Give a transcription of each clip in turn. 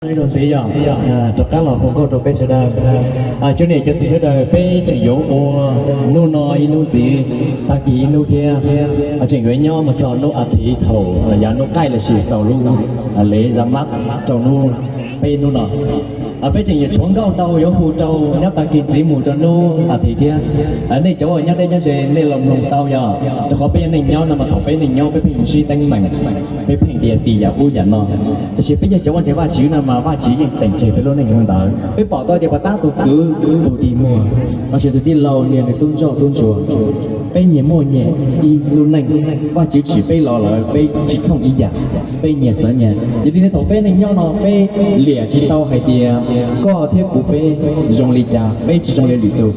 rồi gì vậy? Tất cả là không có đồ bé sẽ đa. Chỗ này cái gì sẽ đa bé chỉ yếu mua nô nói nô gì, ta kỹ nô kia. Chỉ người nhau mà chọn nô thị thầu, giá nô cay là chỉ sầu luôn, lấy ra mắt trâu nô bé nô nọ. Bây giờ nhiều chuẩn cao tàu yếu hù trâu nhắc ta kỹ chỉ mù cho nô thị kia. Này chỗ ở nhắc đây nhắc chuyện này lòng tàu giờ, họ bé này nhau nằm mà họ bé này nhau bé平时đánh mạnh, bé平địa地呀污染咯。但是bây giờ chỗ ở chỉว่าchỉ nằm màว่าchỉ những tình trạng bé luôn này không đỡ. Bé bỏ tôi thì bà ta tụ cứ tụ đi mua, mà chỉ tụ đi lâu liền để tuân chùa. Bé nhẹ mua nhẹ đi luôn này,ว่าchỉ bé lo là bé chỉ không ý giả, bé nhẹ trở nhẹ. Jadi này thằng bé này nhau nó bé lìa chỉ tàu hay tiền, có thể cụ bé dùng lì trà, bé chỉ dùng lì lụt đâu.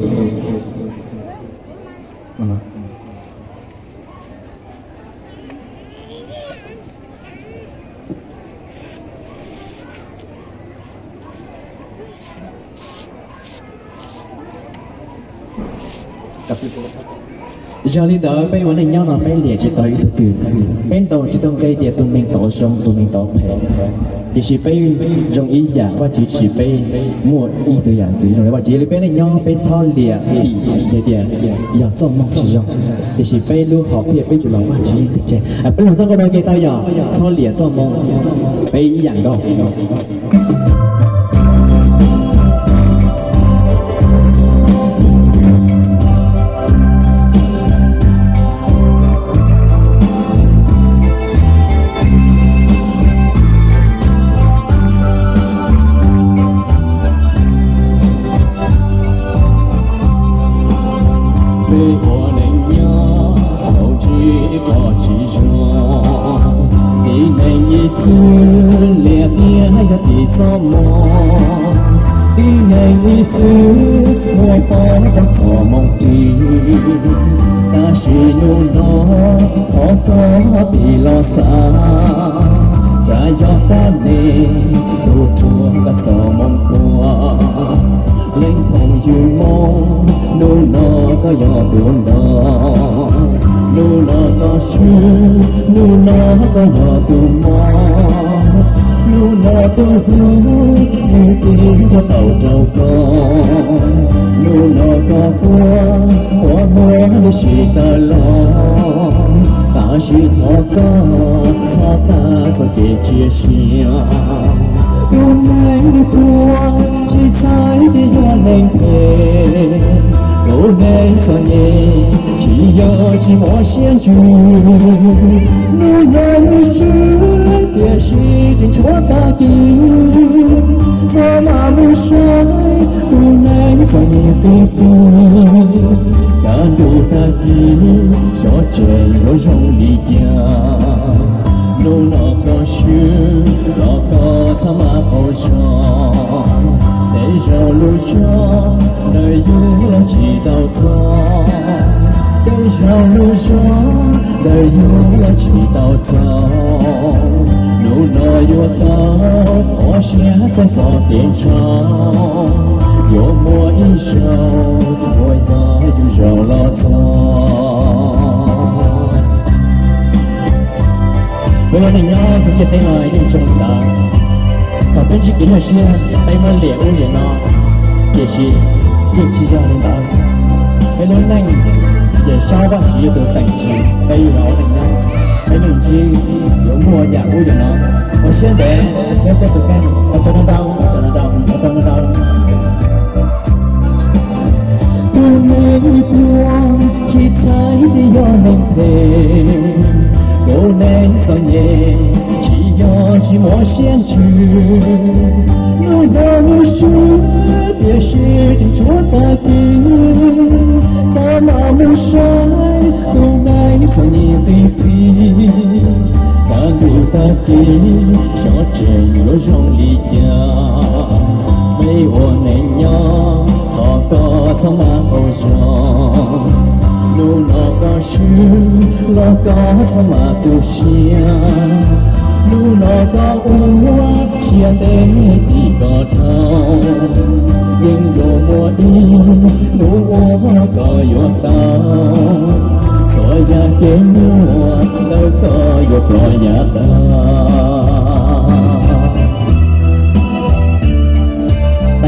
Giờ đi đợi bây giờ này nhau nó bây lìa chỉ tới từ từ bên đầu chỉต้องgây địa tụi mình tổ sông tụi mình tổ phèn thì chỉ bây dùng ý giả và chỉ bây mua ý từ dạng gì rồi và chỉ bên này nhau bây cho lìa thì cái tiền giờ trong mong chỉ dùng thì chỉ bây lưu học việc bây giờ là và chỉ để chơi bây giờ trong cái đó cái tao giờ cho lìa trong mong bây ý dạng đâu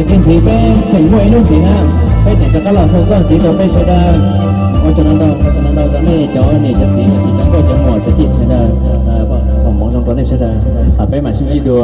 กินสีเป็นถึงมวยนุ่งสีน้ำไปถึงจะก็หลอกคงก็สีตัวไปใช้ได้เพราะฉะนั้นเราจะไม่จอนี่จะสีจังก็จะหมดจะติดใช้ได้ผมมองตรงตัวนี้ใช้ได้ไปมาชิมจีดัว